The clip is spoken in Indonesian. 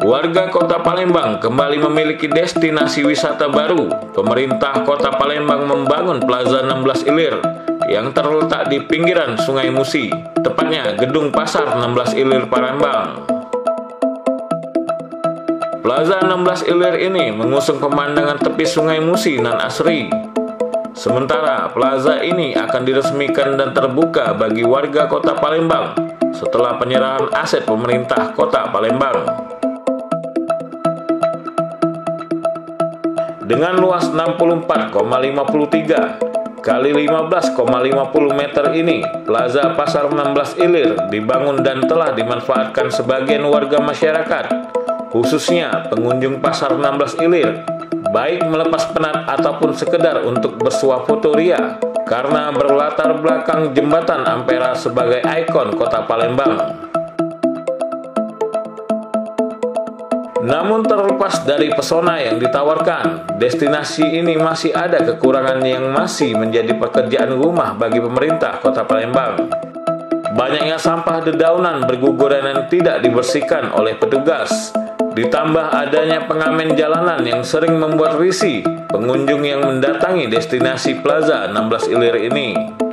Warga Kota Palembang kembali memiliki destinasi wisata baru. Pemerintah Kota Palembang membangun Plaza 16 Ilir yang terletak di pinggiran Sungai Musi, tepatnya Gedung Pasar 16 Ilir Palembang. Plaza 16 Ilir ini mengusung pemandangan tepi Sungai Musi nan asri. Sementara plaza ini akan diresmikan dan terbuka bagi warga Kota Palembang setelah penyerahan aset pemerintah Kota Palembang. Dengan luas 64,53 kali 15,50 meter ini, Plaza Pasar 16 Ilir dibangun dan telah dimanfaatkan sebagian warga masyarakat, khususnya pengunjung Pasar 16 Ilir, baik melepas penat ataupun sekedar untuk bersuah foto ria, karena berlatar belakang Jembatan Ampera sebagai ikon Kota Palembang. Namun terlepas dari pesona yang ditawarkan, destinasi ini masih ada kekurangan yang masih menjadi pekerjaan rumah bagi pemerintah Kota Palembang. Banyaknya sampah dedaunan berguguran yang tidak dibersihkan oleh petugas, ditambah adanya pengamen jalanan yang sering membuat risih pengunjung yang mendatangi destinasi Plaza 16 Ilir ini.